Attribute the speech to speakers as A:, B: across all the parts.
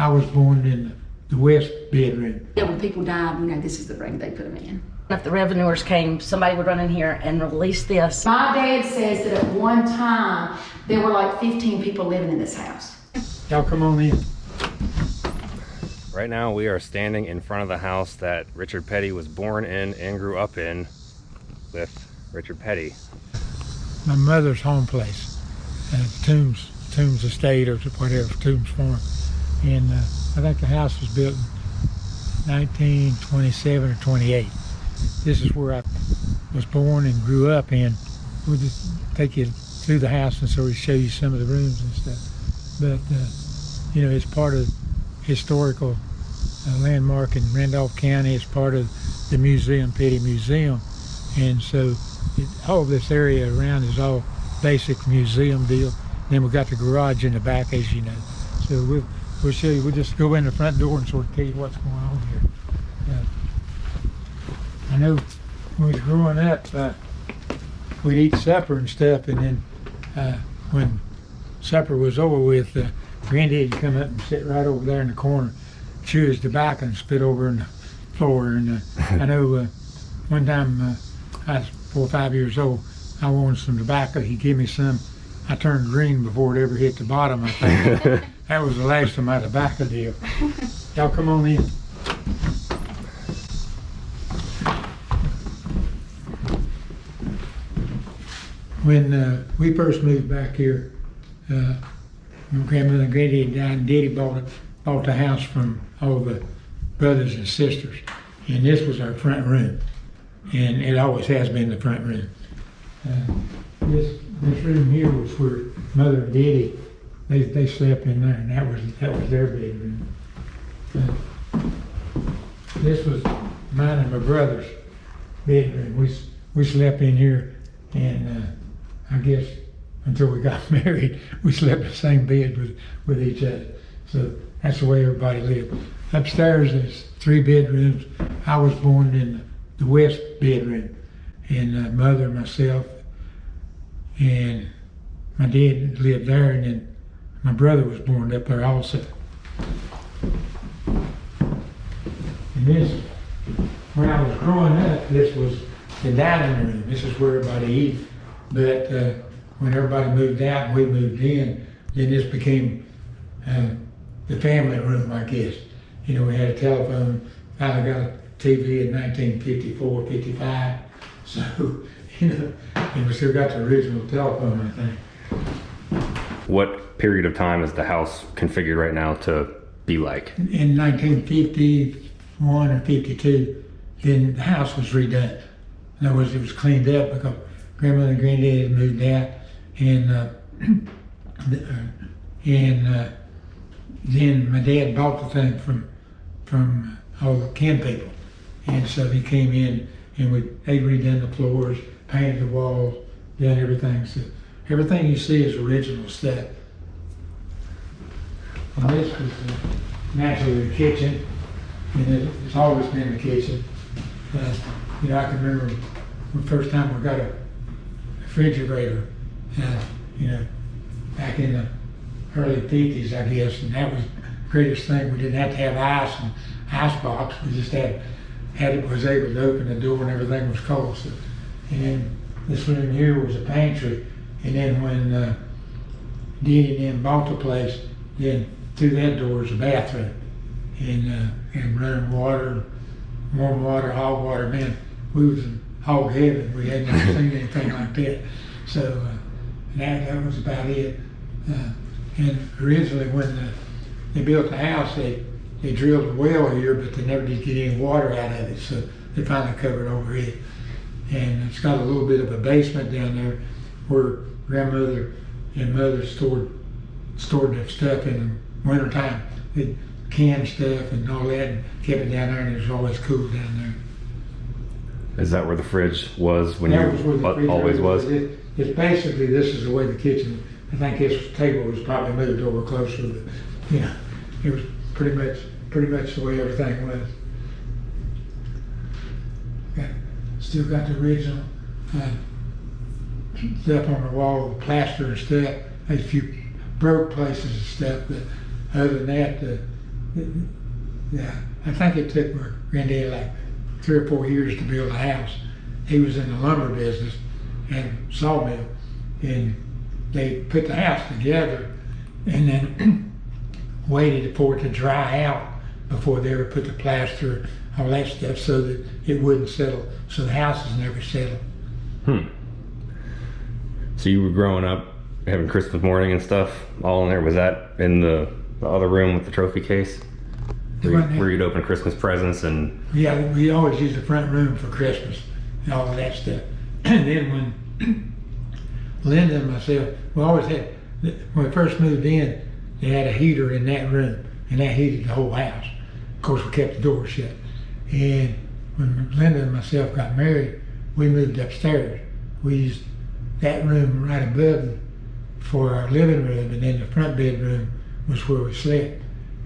A: I was born in the west bedroom.
B: Yeah, when people died, you know, this is the room they put them in.
C: If the revenuers came, somebody would run in here and release this.
B: My dad says that at one time, there were like 15 people living in this house.
A: Y'all come on in.
D: Right now we are standing in front of the house that Richard Petty was born in and grew up in with Richard Petty.
A: My mother's home place, Toombs Estate or whatever, Toombs Farm. And I think the house was built in 1927 or 28. This is where I was born and grew up in. We'll just take you through the house and sort of show you some of the rooms and stuff. But, you know, it's part of historical landmark in Randolph County. It's part of the museum, Petty Museum. And so all this area around is all basic museum deal. Then we've got the garage in the back, as you know. So we'll show you. We'll just go in the front door and sort of tell you what's going on here. I know when we was growing up, we'd eat supper and stuff, and then when supper was over with, Granddad would come up and sit right over there in the corner, chew his tobacco and spit over in the floor. And I know one time I was 4 or 5 years old, I wanted some tobacco. He gave me some. I turned green before it ever hit the bottom, I think. That was the last of my tobacco deal. Y'all come on in. When we first moved back here, my grandmother and granddaddy died, and Daddy bought the house from all the brothers and sisters. And this was our front room. And it always has been the front room. This room here was where Mother and Daddy, they slept in there, and that was their bedroom. This was mine and my brother's bedroom. We slept in here, and I guess until we got married, we slept in the same bed with each other. So that's the way everybody lived. Upstairs, there's 3 bedrooms. I was born in the west bedroom, and Mother, myself, and my dad lived there, and then my brother was born up there also. And this, when I was growing up, this was the dining room. This is where everybody eat. But when everybody moved out and we moved in, then this became the family room, I guess. You know, we had a telephone. I got a TV in 1954, 55. So, you know, and we still got the original telephone, I think.
D: What period of time is the house configured right now to be like?
A: In 1951 or 52, then the house was redone. In other words, it was cleaned up because Grandmother and Granddad had moved out, and then my dad bought the thing from all the kin people, and so he came in and they redone the floors, painted the walls, done everything. So everything you see is original stuff. And this was naturally the kitchen, and it's always been the kitchen. You know, I can remember the first time we got a refrigerator, you know, back in the early 50s, I guess, and that was the greatest thing. We didn't have to have ice and ice box. We just was able to open the door when everything was cold. So, and then this room here was a pantry, and then when Daddy and them bought the place, then through that door was a bathroom, and running water, warm water, hot water. Man, we was in hog heaven. We had never seen anything like that. So that was about it. And originally when they built the house, they drilled a well here, but they never did get any water out of it. So they finally covered over it. And it's got a little bit of a basement down there where Grandmother and Mother stored their stuff in the wintertime. They'd canned stuff and all that, and kept it down there, and it was always cool down there.
D: Is that where the fridge was when
A: That was where the fridge
D: always was?
A: It's basically, this is the way the kitchen, I think this table was probably moved over closer, but, you know, it was pretty much the way everything was. Still got the original stuff on the wall, the plaster and stuff. A few broke places and stuff, but other than that, Yeah, I think it took my granddad like 3 or 4 years to build a house. He was in the lumber business and sawmill, and they put the house together and then waited for it to dry out before they ever put the plaster, all that stuff, so that it wouldn't settle. So the house has never settled.
D: So you were growing up having Christmas morning and stuff all in there. Was that in the other room with the trophy case? Where you'd open Christmas presents and...
A: Yeah, we always used the front room for Christmas and all of that stuff. And then when Linda and myself, we always had, when we first moved in, they had a heater in that room, and that heated the whole house. Of course, we kept the door shut. And when Linda and myself got married, we moved upstairs. We used that room right above for our living room, and then the front bedroom was where we slept.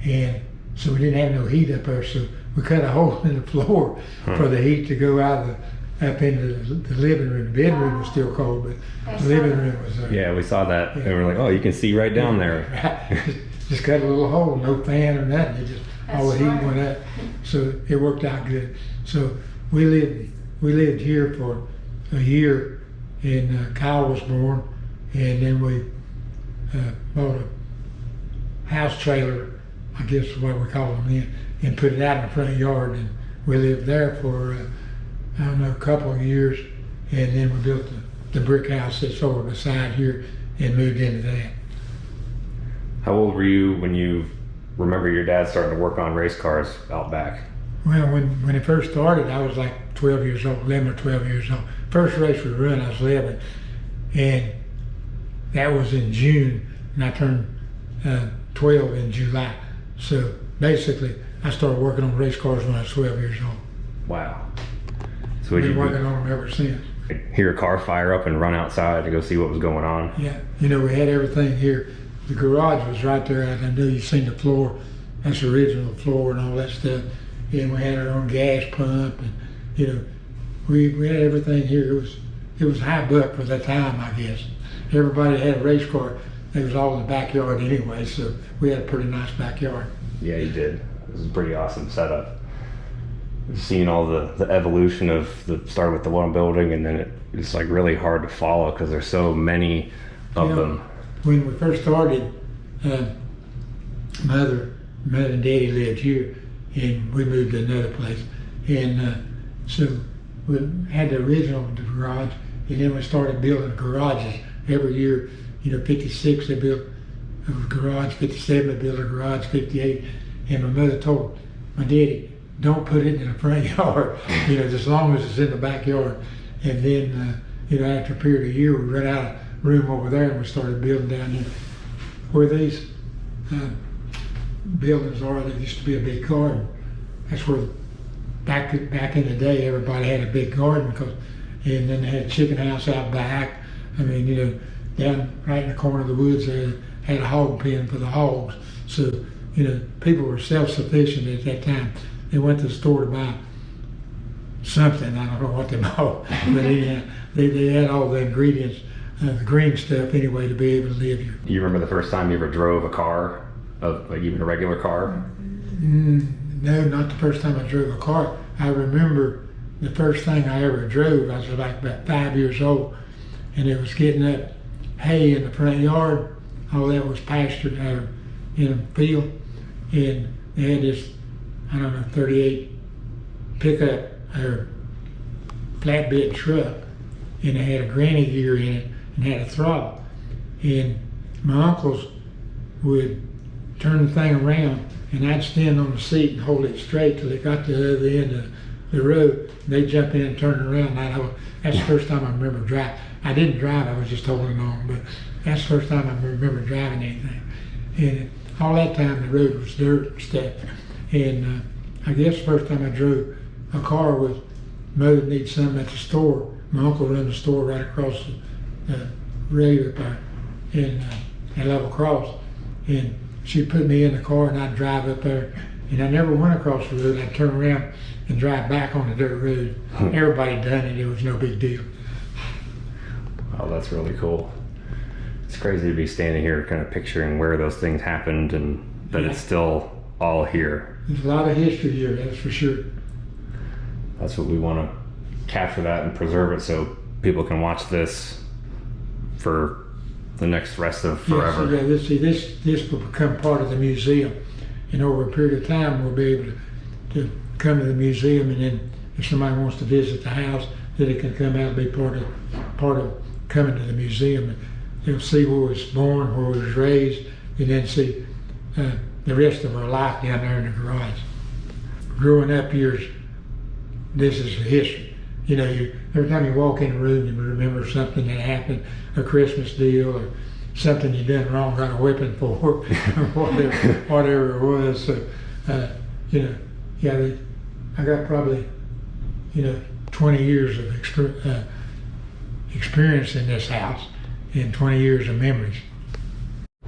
A: And so we didn't have no heat up there, so we cut a hole in the floor for the heat to go out up into the living room. The bedroom was still cold, but the living room was
D: Yeah, we saw that, and we're like, oh, you can see right down there.
A: Right. Just cut a little hole, no fan or nothing. It just all the heat went up, so it worked out good. So we lived here for a year, and Kyle was born, and then we bought a house trailer, I guess is what we call them then, and put it out in the front yard, and we lived there for I don't know, a couple of years, and then we built the brick house that's over beside here and moved into that.
D: How old were you when you remember your dad starting to work on race cars out back?
A: Well, when it first started, I was like 12 years old, 11 or 12 years old. First race we run, I was 11, and that was in June, and I turned 12 in July. So basically, I started working on race cars when I was 12 years old.
D: Wow. So
A: I've been working on them ever since.
D: Hear a car fire up and run outside to go see what was going on?
A: Yeah, you know, we had everything here. The garage was right there. I know you've seen the floor. That's the original floor and all that stuff. And we had our own gas pump, and you know, we had everything here. It was high buck for that time, I guess. Everybody had a race car. It was all in the backyard anyway, so we had a pretty nice backyard.
D: Yeah, you did. It was a pretty awesome setup. Seeing all the evolution of start with the one building, and then it's like really hard to follow because there's so many of them.
A: When we first started, mother and daddy lived here, and we moved to another place. And so we had the original garage, and then we started building garages every year. You know, 56 they built a garage, 57 they built a garage, 58. And my mother told my daddy, don't put it in the front yard, you know, as long as it's in the backyard. And then, you know, after a period of a year, we ran out of room over there, and we started building down here. Where these buildings are, there used to be a big garden. That's where, back in the day, everybody had a big garden, and then they had a chicken house out back. I mean, you know, down right in the corner of the woods, they had a hog pen for the hogs. So, you know, people were self-sufficient at that time. They went to the store to buy something, I don't know what they bought, but they had all the ingredients, the green stuff anyway, to be able to live here.
D: You remember the first time you ever drove a car, like even a regular car?
A: No, not the first time I drove a car. I remember the first thing I ever drove, I was like about 5 years old, and it was getting up hay in the front yard. All that was pastured in a field, and they had this, I don't know, 38 pickup or flatbed truck, and it had a granny gear in it and had a throttle. And my uncles would turn the thing around, and I'd stand on the seat and hold it straight till it got to the other end of the road. They'd jump in and turn it around, and that's the first time I remember driving. I didn't drive, I was just holding on, but that's the first time I remember driving anything. And all that time the road was dirt and stuff. And I guess the first time I drove a car was mother needed something at the store. My uncle ran the store right across the road up there in Level Cross. And she'd put me in the car, and I'd drive up there. And I never went across the road. I'd turn around and drive back on the dirt road. Everybody done it. It was no big deal.
D: Oh, that's really cool. It's crazy to be standing here kind of picturing where those things happened, and that it's still all here.
A: There's a lot of history here, that's for sure.
D: That's what we want to capture, that and preserve it so people can watch this for the next rest of forever.
A: Yes, this will become part of the museum. And over a period of time, we'll be able to come to the museum, and then if somebody wants to visit the house, then it can come out and be part of coming to the museum. And they'll see where we was born, where we was raised, and then see the rest of our life down there in the garage. Growing up years, this is the history. You know, every time you walk in a room, you remember something that happened, a Christmas deal, or something you done wrong, got a whipping for, or whatever it was. So, you know, yeah, I got probably, 20 years of experience in this house and 20 years of memories.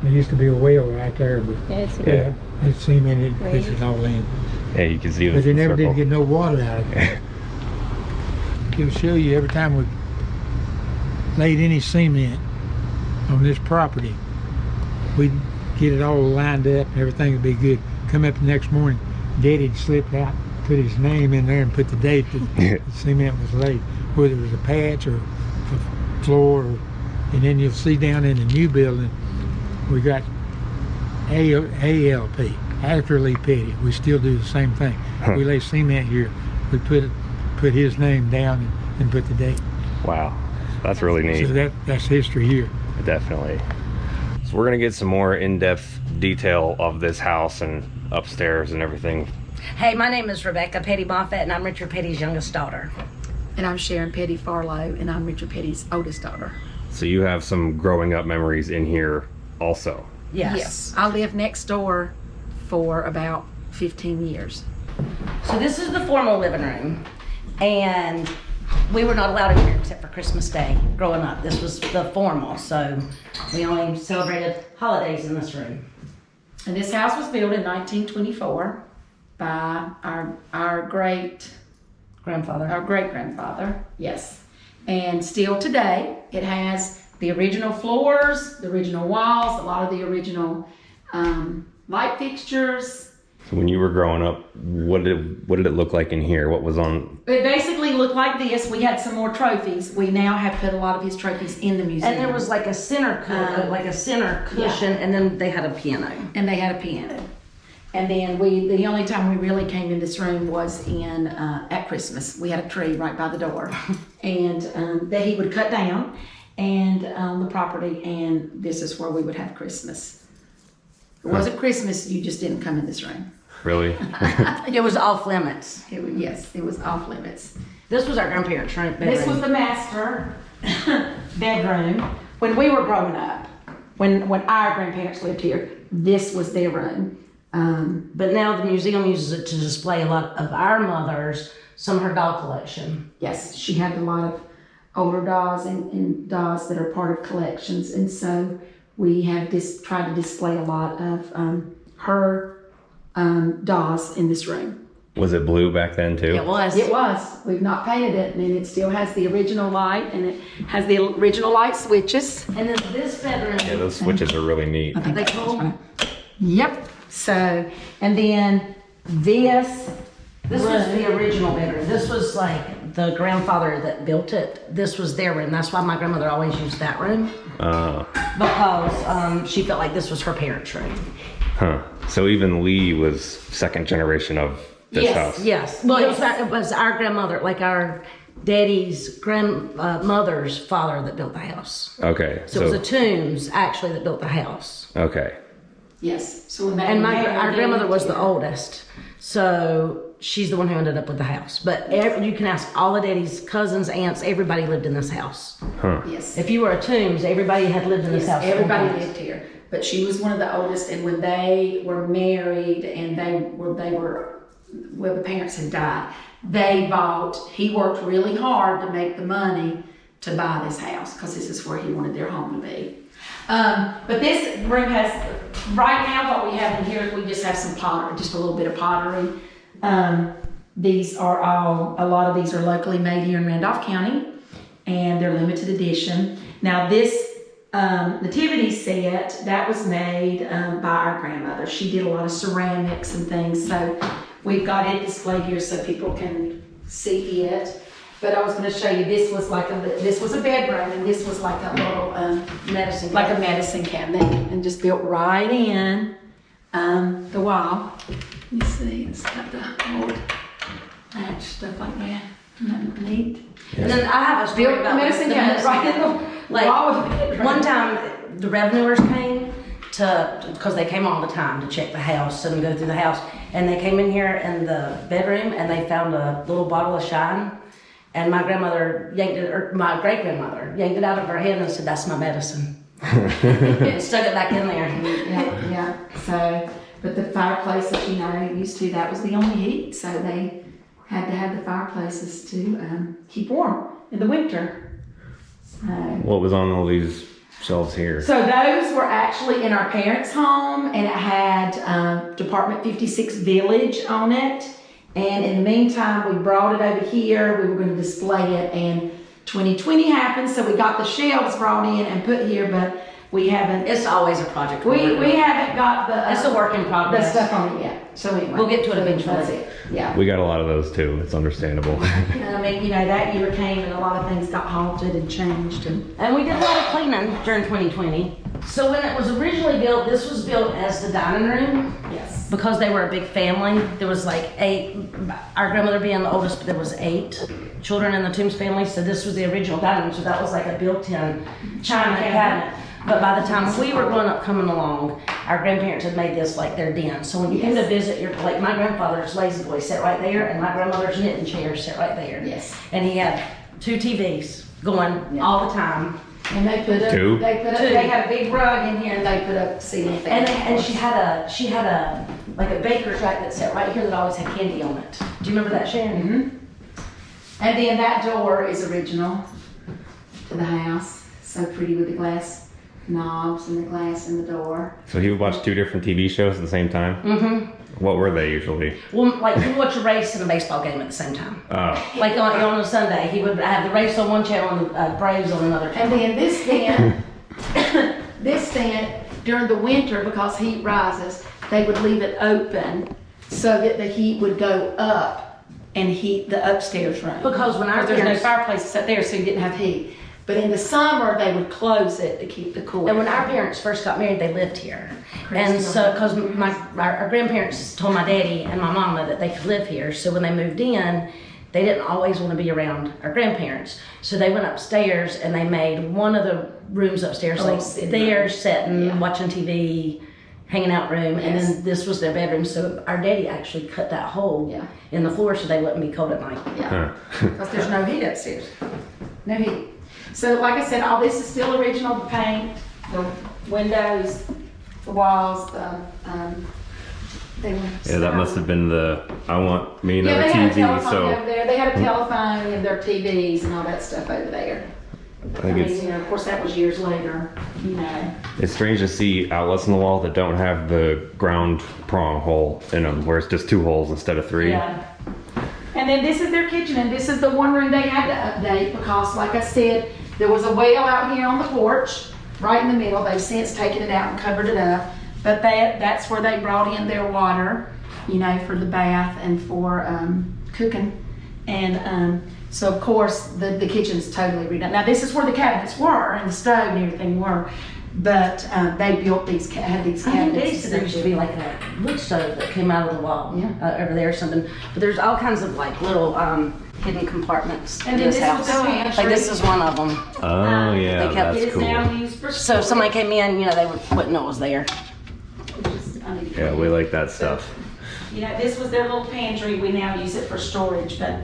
A: There used to be a well right there, but
D: Yeah.
A: it cemented, this is all in.
D: Yeah, you can see
A: But they
D: the
A: never
D: circle.
A: did get no water out of it. It'll show you every time we laid any cement on this property, we'd get it all lined up and everything would be good. Come up the next morning, Daddy'd slip out, put his name in there and put the date that the cement was laid, whether it was a patch or a floor, and then you'll see down in the new building, we got ALP, accurately petty. We still do the same thing. We lay cement here, we put his name down and put the date.
D: Wow, that's really neat.
A: So that's history here.
D: Definitely. So we're gonna get some more in-depth detail of this house and upstairs and everything.
C: Hey, my name is Rebecca Petty Moffett, and I'm Richard Petty's youngest daughter.
B: And I'm Sharon Petty Farlow, and I'm Richard Petty's oldest daughter.
D: So you have some growing up memories in here also.
C: Yes.
B: I lived next door for about 15 years.
C: So this is the formal living room, and we were not allowed in here except for Christmas Day growing up. This was the formal, so we only celebrated holidays in this room.
B: And this house was built in 1924 by our great grandfather, yes. And still today, it has the original floors, the original walls, a lot of the original light fixtures.
D: So when you were growing up, what did it look like in here? What was on?
B: It basically looked like this. We had some more trophies. We now have put a lot of his trophies in the museum.
C: And there was like a center cushion, and then they had a piano.
B: And they had a piano. And then the only time we really came in this room was at Christmas. We had a tree right by the door, and that he would cut down, and the property, and this is where we would have Christmas. If it wasn't Christmas, you just didn't come in this room.
D: Really?
C: It was off limits.
B: Yes, it was off limits.
C: This was our grandparents' room.
B: This was the master bedroom. When we were growing up, when our grandparents lived here, this was their room.
C: But now the museum uses it to display a lot of our mother's, some of her doll collection.
B: Yes, she had a lot of older dolls and dolls that are part of collections, and so we have tried to display a lot of her dolls in this room.
D: Was it blue back then too?
C: It was.
B: It was. We've not painted it, and it still has the original light, and it has the original light switches.
C: And then this bedroom.
D: Yeah, those switches are really neat.
B: I think
C: They
B: that's
C: cool?
B: right. Yep. So, and then this
C: This was the original bedroom. This was like the grandfather that built it. This was their room. That's why my grandmother always used that room. Because she felt like this was her parents' room.
D: Huh. So even Lee was second generation of this house.
C: Yes. Well, it was our grandmother, like our daddy's grandmother's father that built the house.
D: Okay.
C: So it was the Toombs actually that built the house.
D: Okay.
B: Yes. So
C: And our grandmother was the oldest. So she's the one who ended up with the house. But you can ask all of Daddy's cousins, aunts, everybody lived in this house.
D: Huh.
B: Yes.
C: If you were a Toombs, everybody had lived in this house.
B: Everybody lived here. But she was one of the oldest, and when they were married and the parents had died, he worked really hard to make the money to buy this house because this is where he wanted their home to be. But this room has, right now what we have in here is we just have some pottery, just a little bit of pottery. These are a lot of these are locally made here in Randolph County, and they're limited edition. Now this nativity set that was made by our grandmother. She did a lot of ceramics and things, so we've got it displayed here so people can see it. But I was going to show you, this was a bedroom, and this was like a little
C: Medicine.
B: like a medicine cabinet, and just built right in the wall. You see, it's got the old match stuff like that. Isn't that neat?
C: And then I have a story
B: Built
C: about
B: the medicine cabinet right in the wall of the bedroom.
C: One time, the revenuers came because they came all the time to check the house and go through the house. And they came in here in the bedroom and they found a little bottle of Shine. And my grandmother yanked it, or my great grandmother yanked it out of her hand and said, "That's my medicine." And stuck it back in there.
B: Yeah. So, but the fireplaces, used to, that was the only heat. So they had to have the fireplaces to keep warm in the winter. So.
D: What was on all these shelves here?
B: So those were actually in our parents' home, and it had Department 56 Village on it. And in the meantime, we brought it over here. We were going to display it, and 2020 happened, so we got the shelves brought in and put here, but we haven't.
C: It's always a project.
B: We haven't got the.
C: It's a work in
B: the
C: progress.
B: stuff on it yet. So anyway,
C: We'll get to it eventually.
B: That's it. Yeah.
D: We got a lot of those too. It's understandable.
B: I mean, that year came and a lot of things got halted and changed, and
C: We did a lot of cleaning during 2020. So when it was originally built, this was built as the dining room.
B: yes.
C: Because they were a big family. There was like 8, our grandmother being the oldest, but there was 8 children in the Toombs family. So this was the original dining room. So that was like a built-in china cabinet. But by the time we were growing up, coming along, our grandparents had made this like their den. So when you came to visit, like my grandfather's lazy boy sat right there, and my grandmother's knitting chair sat right there.
B: Yes.
C: And he had 2 TVs going all the time.
B: And they put up.
D: Two?
B: They had a big rug in here, and they put up ceiling fans.
C: And she had a like a baker's rack that sat right here that always had candy on it. Do you remember that, Sharon?
B: Mm-hmm. And then that door is original to the house. So pretty with the glass knobs and the glass in the door.
D: So he would watch 2 different TV shows at the same time?
C: Mm-hmm.
D: What were they usually?
C: Well, like he would watch a race and a baseball game at the same time.
D: Oh.
C: Like on a Sunday, he would have the race on one channel and the Braves on another
B: And
C: channel.
B: then this stand during the winter, because heat rises, they would leave it open so that the heat would go up and heat the upstairs room.
C: Because when our
B: there's no
C: parents-
B: fireplaces up there, so you didn't have heat. But in the summer, they would close it to keep the cool.
C: And when our parents first got married, they lived here. And so, because our grandparents told my daddy and my mama that they could live here, so when they moved in, they didn't always want to be around our grandparents. So they went upstairs and they made one of the rooms upstairs, like
B: sitting
C: theirs,
B: room.
C: sitting,
B: Yeah.
C: watching TV, hanging out room, and
B: Yes.
C: then this was their bedroom. So our daddy actually cut that hole
B: Yeah.
C: in the floor so they wouldn't be cold at night.
B: Yeah.
D: Huh.
B: Because there's no heat upstairs. No heat. So like I said, all this is still original, the paint, the windows, the walls, they were.
D: Yeah, that must have been I want me another
B: they had a
D: TV,
B: telephone
D: so
B: over there. They had a telephone and their TVs and all that stuff over there.
D: I think it's
B: of course, that was years later,
D: it's strange to see outlets in the wall that don't have the ground prong hole in them, where it's just 2 holes instead of 3.
B: Yeah. And then this is their kitchen, and this is the one room they had to update because, like I said, there was a well out here on the porch, right in the middle. They've since taken it out and covered it up. But that's where they brought in their water, for the bath and for cooking. And so, of course, the kitchen's totally redone. Now, this is where the cabinets were and the stove and everything were. But they built had these
C: I think
B: cabinets.
C: Daddy said there used to be like a wood stove that came out of the wall
B: Yeah.
C: over there or something. But there's all kinds of like little hidden compartments
B: And
C: in
B: then
C: this
B: this
C: house.
B: was the pantry.
C: Like this is one of them.
D: Oh yeah,
C: they kept
D: that's
B: It is
D: cool.
B: now used for
C: So if somebody came in, they wouldn't know it was there.
D: Yeah, we like that stuff.
B: This was their little pantry. We now use it for storage, but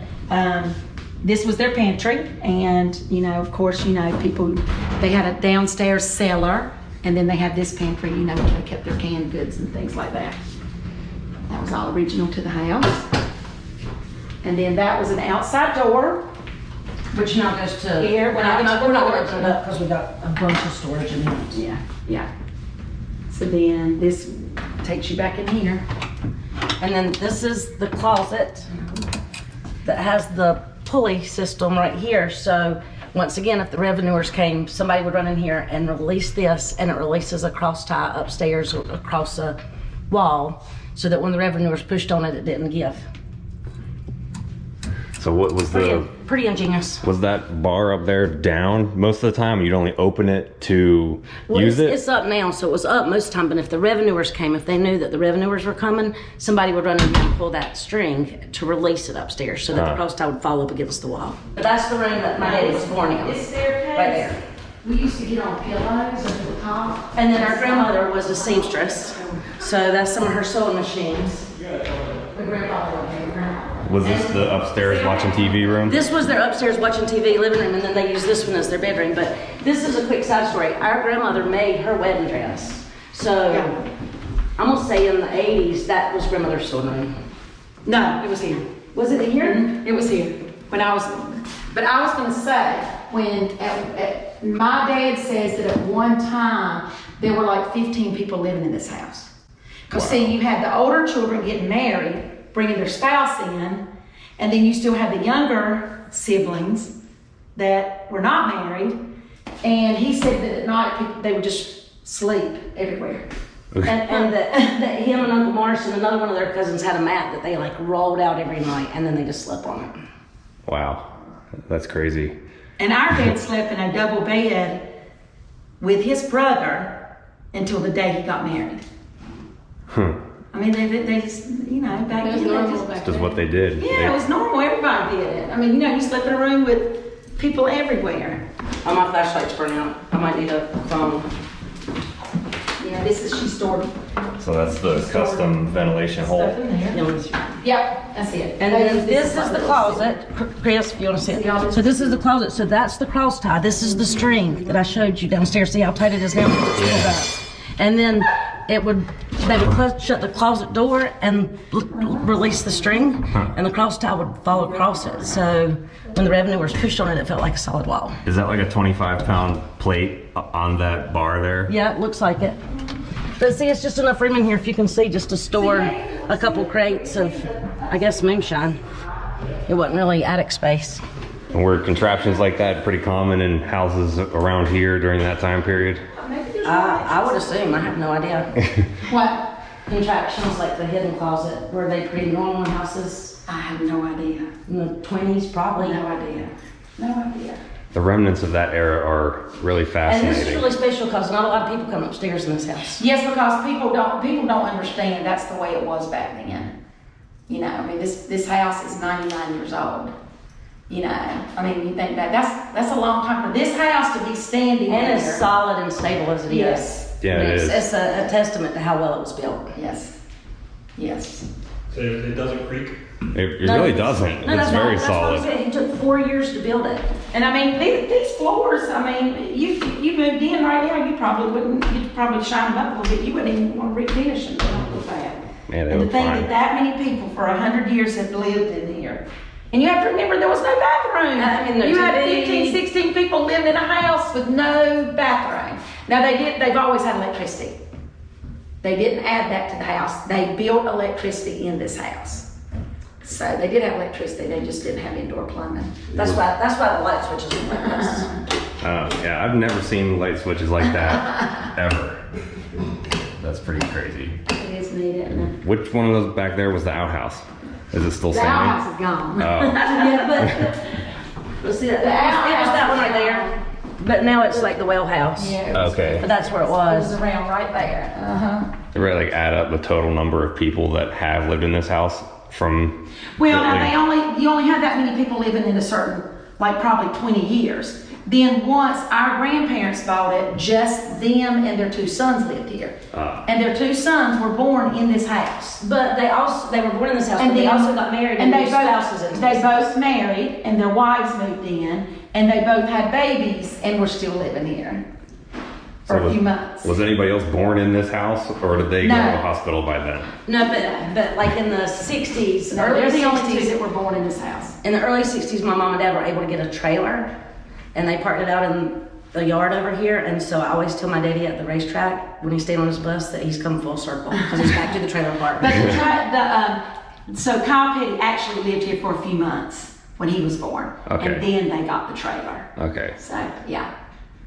B: this was their pantry. And, of course, people, they had a downstairs cellar, and then they had this pantry, where they kept their canned goods and things like that. That was all original to the house. And then that was an outside door.
C: Which now goes to
B: Here,
C: We're not
B: out to
C: gonna
B: the
C: open
B: porch.
C: it up because we got a bunch of storage in it.
B: Yeah. So then this takes you back in here.
C: And then this is the closet that has the pulley system right here. So once again, if the revenuers came, somebody would run in here and release this, and it releases a cross tie upstairs across a wall, so that when the revenuers pushed on it, it didn't give.
D: So what was
C: Pretty ingenious.
D: was that bar up there down most of the time? You'd only open it to use it?
C: It's up now, so it was up most of the time, but if the revenuers came, if they knew that the revenuers were coming, somebody would run in here and pull that string to release it upstairs so that the cross tie would fall up against the wall. But that's the room that my daddy was born in.
B: This staircase,
C: Right there.
B: we used to get on pillows up at the top.
C: And then our grandmother was a seamstress, so that's some of her sewing machines.
B: My grandfather was there.
D: Was this the upstairs watching TV room?
C: This was their upstairs watching TV living room, and then they used this one as their bedroom. But this is a quick side story. Our grandmother made her wedding dress. So I'm gonna say in the 80s, that was grandmother's sewing room.
B: No, it was here.
C: Was it here?
B: It was here when I was, but I was gonna say, when, my dad says that at one time, there were like 15 people living in this house. Cause see, you had the older children getting married, bringing their spouse in, and then you still had the younger siblings that were not married. And he said that at night, they would just sleep everywhere.
C: And that him and Uncle Morris and another one of their cousins had a mat that they like rolled out every night, and then they just slept on it.
D: Wow, that's crazy.
B: And our dad slept in a double bed with his brother until the day he got married. I mean, they just, you know, back then,
D: It's just what they did.
B: yeah, it was normal. Everybody did it. I mean, you know, you slept in a room with people everywhere.
C: Oh, my flashlight's burning out. I might need a phone.
B: Yeah, she stored
D: So that's the custom ventilation hole.
B: stuff in there.
C: No one's-
B: Yep, that's it.
C: And then this is the closet. Chris, if you want to see it. So this is the closet. So that's the cross tie. This is the string that I showed you downstairs. See how tight it is now? It's pulled up. And then they would shut the closet door and release the string, and the cross tie would fall across it. So when the revenuers pushed on it, it felt like a solid wall.
D: Is that like a 25-pound plate on that bar there?
C: Yeah, it looks like it. But see, it's just enough room in here, if you can see, just to store a couple crates of, I guess, moonshine. It wasn't really attic space.
D: And were contraptions like that pretty common in houses around here during that time period?
C: I would assume. I have no idea.
B: What?
C: Contraptions like the hidden closet, were they pretty normal in houses
B: I have no idea.
C: in the 20s, probably?
B: No idea. No idea.
D: The remnants of that era are really
C: And
D: fascinating.
C: this is really special because not a lot of people come upstairs in this house.
B: Yes, because people don't understand that's the way it was back then. You know, I mean, this house is 99 years old. You know, I mean, you think that's a long time for this house to be standing
C: And
B: there.
C: as solid and stable as it is.
B: Yes.
D: Yeah, it is.
C: It's a testament to how well it was built.
B: Yes. Yes.
E: So it doesn't creak?
D: It
C: No.
D: really doesn't.
C: No,
D: It's very
C: that's what I
D: solid.
C: said. It took 4 years to build it.
B: And I mean, these floors, I mean, you moved in right now, you'd probably shine them up a little bit. You wouldn't even want to refinish them. They don't look bad.
D: Man, they
B: And to
D: look
B: think
D: fine.
B: that many people for 100 years have lived in here. And you have to remember, there was no bathroom.
C: I mean,
B: You had
C: there's
B: 15, 16 people living in a house with no bathroom. Now they've always had electricity. They didn't add that to the house. They built electricity in this house. So they did have electricity, they just didn't have indoor plumbing.
C: That's why the light switches are like this.
D: Yeah, I've never seen light switches like that, ever. That's pretty crazy.
B: It is neat, isn't it?
D: Which one of those back there was the outhouse? Is it still
B: The
D: standing?
B: outhouse is gone.
D: Oh,
C: Yeah, but let's see that. It was that one right there. But now it's like the well house.
B: Yeah, it was,
D: okay.
C: But that's where it
B: it was
C: was.
B: around right there. Uh-huh.
D: They really like add up the total number of people that have lived in this house from.
B: Well,
D: like-
B: now you only have that many people living in a certain, like probably 20 years. Then once our grandparents bought it, just them and their two sons lived here. And their two sons were born in this house.
C: But they were born in this house, but they also got married
B: and
C: and
B: they
C: their
B: both,
C: spouses into
B: they
C: this house.
B: both married and their wives moved in and they both had babies and were still living here for
D: So
B: a few months.
D: Was anybody else born in this house, or did they go
B: No.
D: to the hospital by then?
C: No, but like in the 60s,
B: No,
C: early
B: they're the only
C: 60s,
B: two that were born in this house.
C: in the early 60s, my mom and dad were able to get a trailer, and they parked it out in the yard over here. And so I always tell my daddy at the racetrack when he's staying on his bus that he's come full circle because he's back to the trailer park.
B: But so Kyle Petty actually lived here for a few months. when he was born.
D: Okay.
B: And then they got the trailer.
D: Okay.
B: So, yeah.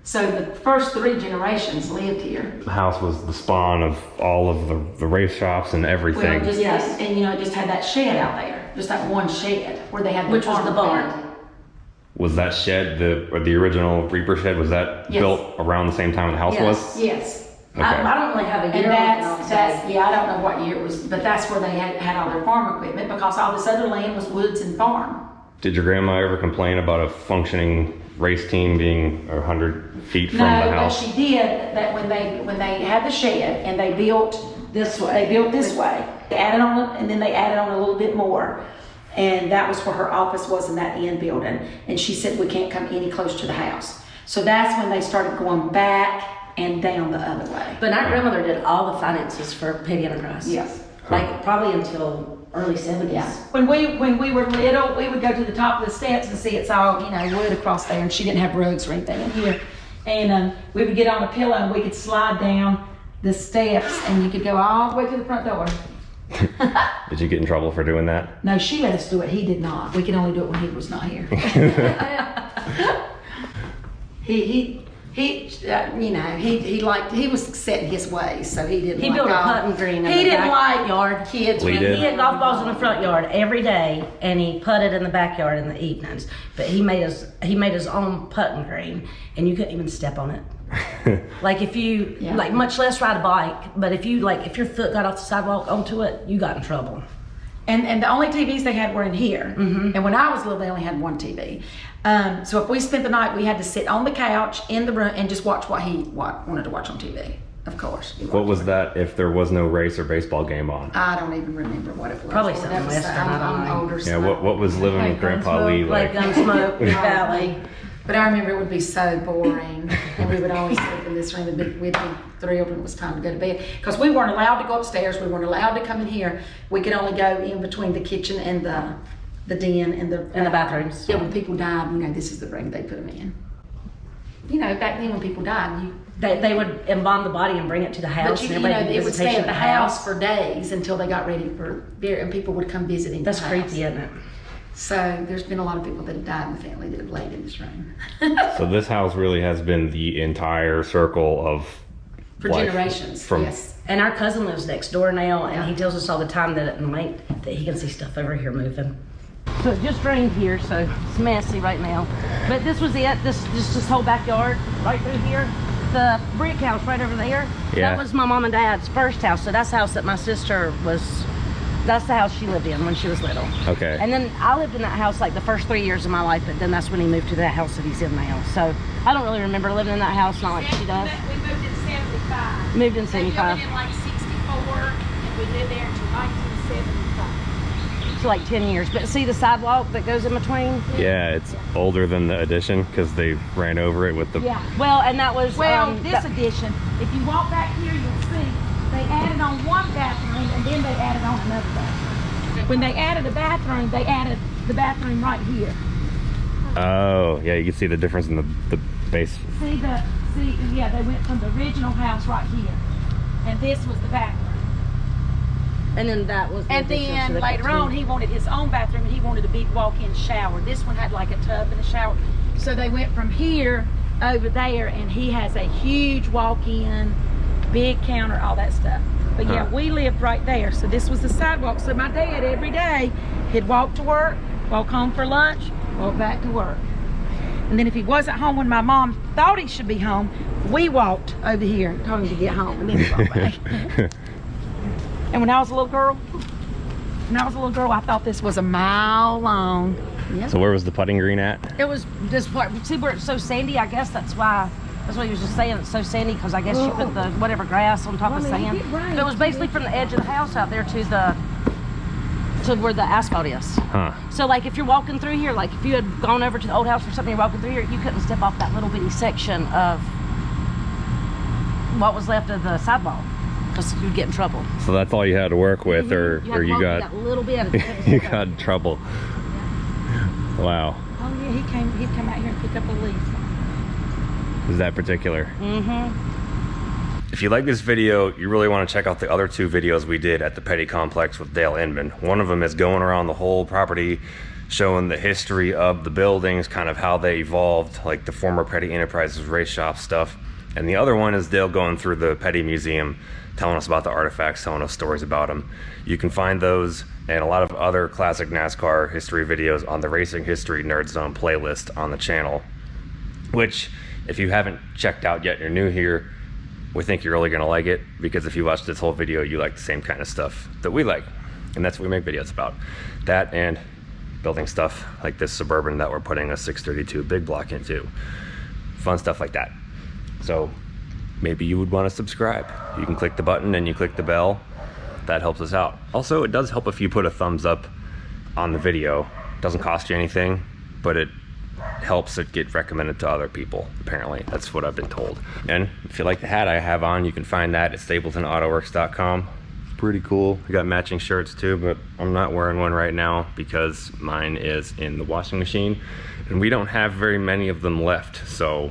B: So the first 3 generations lived here.
D: The house was the spawn of all of the race shops and everything.
B: Well, just, and it just had that shed out there, just that one shed where they had
C: Which was the barn.
B: equipment.
D: Was that shed, the original Reaper shed, was that
B: Yes.
D: built around the same time the house
C: Yes.
D: was?
B: Yes.
D: Okay.
C: I don't really have a year.
B: And
C: on it,
B: that's, yeah, I don't know what year it was, but that's where they had all their farm equipment because all this other land was woods and farm.
D: Did your grandma ever complain about a functioning race team being 100 feet from
B: No,
D: the
B: but
D: house?
B: she did that when they had the shed and they built
C: This way.
B: They built this way. They added on, and then they added on a little bit more. And that was where her office was in that end building. And she said, we can't come any closer to the house. So that's when they started going back and down the other way.
C: But our grandmother did all the finances for Petty Enterprise.
B: Yes.
C: Like probably until early 70s.
B: Yeah. When we were little, we would go to the top of the steps and see it's all, wood across there. And she didn't have rugs or anything in here. And we would get on a pillow and we could slide down the steps and you could go all the way to the front door.
D: Did you get in trouble for doing that?
B: No, she let us do it. He did not. We could only do it when he was not here. He was set in his ways, so he didn't.
C: He built a putting green in
B: He
C: the
B: didn't like
C: backyard.
B: kids.
D: We
B: when
D: did.
C: He had golf balls in the front yard every day, and he putted in the backyard in the evenings. But he made his own putting green, and you couldn't even step on it. Like if you
B: Yeah.
C: like, much less ride a bike. But if your foot got off the sidewalk onto it, you got in trouble.
B: And the only TVs they had were in here. And when I was little, they only had one TV. So if we spent the night, we had to sit on the couch in the room and just watch what he wanted to watch on TV. Of course.
D: What was that if there was no race or baseball game on?
B: I don't even remember what it was.
C: Probably
B: That
C: something
B: was-
C: Western, I don't
B: I'm
C: know.
B: older,
D: Yeah,
B: so-
D: what was living with Grandpa Lee
C: Like
D: like?
C: Gunsmoke Valley.
B: But I remember it would be so boring, and we would always sleep in this room. We'd be thrilled when it was time to go to bed because we weren't allowed to go upstairs. We weren't allowed to come in here. We could only go in between the kitchen and the den and the
C: bathrooms.
B: Yeah, when people died, this is the room they put them in. Back then when people died,
C: They would embalm the body and bring it to the house,
B: but
C: and everybody
B: it
C: did
B: would stay
C: visitation
B: at the house for days until they got ready for burial, and people would come visiting.
C: That's
B: the house.
C: creepy, isn't it?
B: So there's been a lot of people that have died in the family that have laid in this room.
D: So this house really has been the entire circle of
B: For
D: life
B: generations,
D: from
B: yes.
C: And our cousin lives next door now, and he tells us all the time that at night that he can see stuff over here moving. So it just rained here, so it's messy right now. But this was it. This whole backyard right through here. The brick house right over there.
D: Yeah.
C: That was my mom and dad's first house. So that's the house that my sister was. That's the house she lived in when she was little.
D: Okay.
C: And then I lived in that house like the first 3 years of my life, but then that's when he moved to that house that he's in now. So I don't really remember living in that house, not like she does.
E: We moved in 75.
C: Moved in
E: They
C: 75.
E: built it in like 64, and we lived there until 1975.
C: So like 10 years. But see the sidewalk that goes in between?
D: Yeah, it's older than the addition because they ran over it with the.
E: Yeah.
C: Well, and that was
E: Well, this
C: that-
E: addition, if you walk back here, you'll see they added on one bathroom and then they added on another bathroom. When they added a bathroom, they added the bathroom right here.
D: Oh, yeah, you can see the difference in the base.
E: Yeah, they went from the original house right here, and this was the bathroom.
C: and then that was the
E: And
C: addition to
E: then
C: the
E: later on, he wanted his own bathroom, and he wanted a big walk-in shower. This one had like a tub and a shower. So they went from here over there, and he has a huge walk-in, big counter, all that stuff. But yeah,
D: Huh.
E: we lived right there. So this was the sidewalk. So my dad, every day, he'd walk to work, walk home for lunch, walk back to work. And then if he wasn't home when my mom thought he should be home, we walked over here and told him to get home, and then we walked back. And when I was a little girl, I thought this was a mile long.
D: So where was the putting green at?
C: It was this part. See where it's so sandy? I guess that's why. That's what he was just saying. It's so sandy because I guess you put the whatever grass on top of sand. But it was basically from the edge of the house out there to where the asphalt is.
D: Huh.
C: So like if you're walking through here, like if you had gone over to the old house or something, you're walking through here, you couldn't step off that little bitty section of what was left of the sidewalk because you'd get in trouble.
D: So that's all you had to work with, or
C: had to
D: you
C: walk
D: got
C: that little bit.
D: you got in trouble. Wow.
E: Oh yeah, he'd come out here and pick up a leaf.
D: Is that particular?
C: Mm-hmm.
D: If you like this video, you really want to check out the other 2 videos we did at the Petty Complex with Dale Inman. One of them is going around the whole property, showing the history of the buildings, kind of how they evolved, like the former Petty Enterprises race shop stuff. And the other one is Dale going through the Petty Museum, telling us about the artifacts, telling us stories about them. You can find those and a lot of other classic NASCAR history videos on the Racing History Nerd Zone playlist on the channel, which, if you haven't checked out yet, you're new here, we think you're really gonna like it, because if you watch this whole video, you like the same kind of stuff that we like, and that's what we make videos about. That and building stuff like this Suburban that we're putting a 632 big block into. Fun stuff like that. So maybe you would want to subscribe. You can click the button and you click the bell. That helps us out. Also, it does help if you put a thumbs up on the video. It doesn't cost you anything, but it helps it get recommended to other people, apparently. That's what I've been told. And if you like the hat I have on, you can find that at stapletonautowworks.com. Pretty cool. I got matching shirts too, but I'm not wearing one right now because mine is in the washing machine, and we don't have very many of them left, so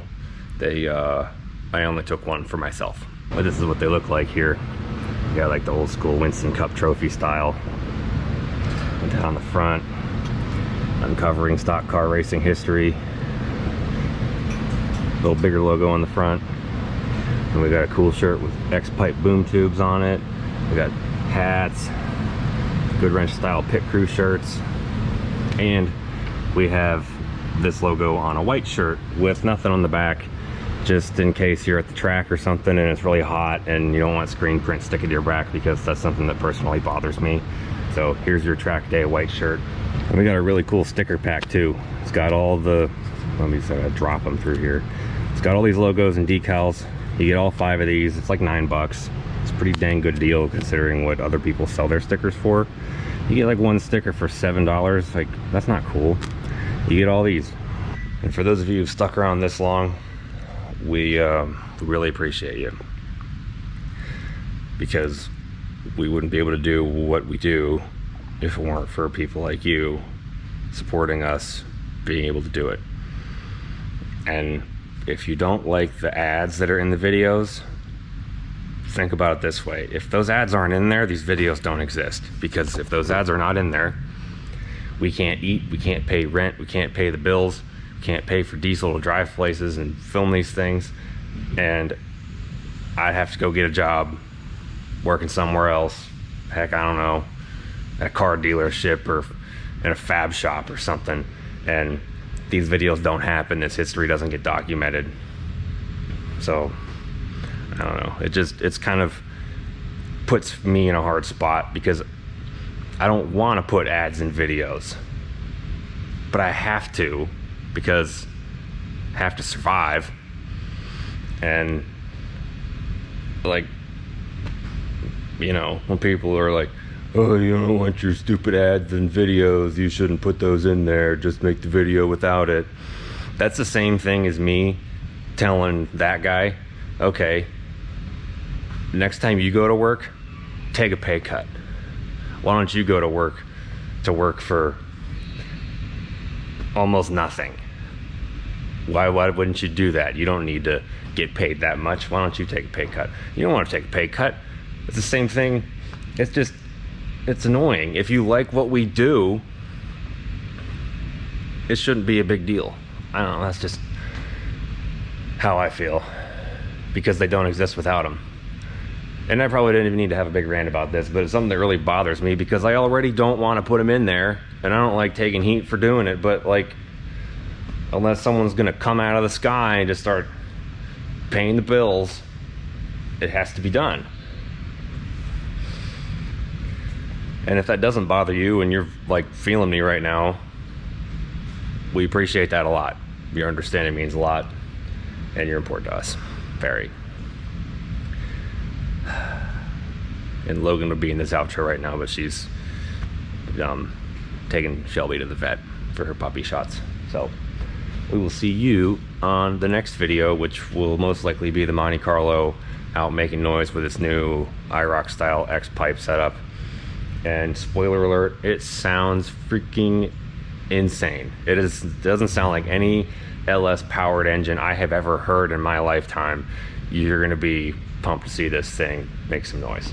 D: I only took one for myself. But this is what they look like here. You got like the old school Winston Cup trophy style. And down the front, uncovering stock car racing history. Little bigger logo on the front. And we got a cool shirt with X-pipe boom tubes on it. We got hats, Good Wrench style pit crew shirts, and we have this logo on a white shirt with nothing on the back, just in case you're at the track or something and it's really hot and you don't want screen print sticking to your back, because that's something that personally bothers me. So here's your track day white shirt. And we got a really cool sticker pack too. It's got all the, let me drop them through here. It's got all these logos and decals. You get all 5 of these. It's like $9. It's a pretty dang good deal considering what other people sell their stickers for. You get like 1 sticker for $7. Like, that's not cool. You get all these. And for those of you who've stuck around this long, we really appreciate you, because we wouldn't be able to do what we do if it weren't for people like you supporting us being able to do it. And if you don't like the ads that are in the videos, think about it this way: if those ads aren't in there, these videos don't exist. Because if those ads are not in there, we can't eat, we can't pay rent, we can't pay the bills, we can't pay for diesel to drive places and film these things, and I'd have to go get a job working somewhere else. Heck, I don't know, at a car dealership or in a fab shop or something, and these videos don't happen, this history doesn't get documented. So I don't know, it's kind of puts me in a hard spot, because I don't want to put ads in videos, but I have to, because I have to survive. And like, you know, when people are like, oh, you don't want your stupid ads and videos, you shouldn't put those in there, just make the video without it. That's the same thing as me telling that guy, okay, next time you go to work, take a pay cut. Why don't you go to work for almost nothing? Why wouldn't you do that? You don't need to get paid that much. Why don't you take a pay cut? You don't want to take a pay cut. It's the same thing. It's annoying. If you like what we do, it shouldn't be a big deal. I don't know, that's just how I feel, because they don't exist without them. And I probably didn't even need to have a big rant about this, but it's something that really bothers me, because I already don't want to put them in there, and I don't like taking heat for doing it, but like, unless someone's gonna come out of the sky and just start paying the bills, it has to be done. And if that doesn't bother you and you're like feeling me right now, we appreciate that a lot. Your understanding means a lot, and you're important to us. Very. And Logan would be in this outro right now, but she's taking Shelby to the vet for her puppy shots. So we will see you on the next video, which will most likely be the Monte Carlo out making noise with its new IROC style X-pipe setup. And spoiler alert, it sounds freaking insane. It doesn't sound like any LS powered engine I have ever heard in my lifetime. You're gonna be pumped to see this thing make some noise.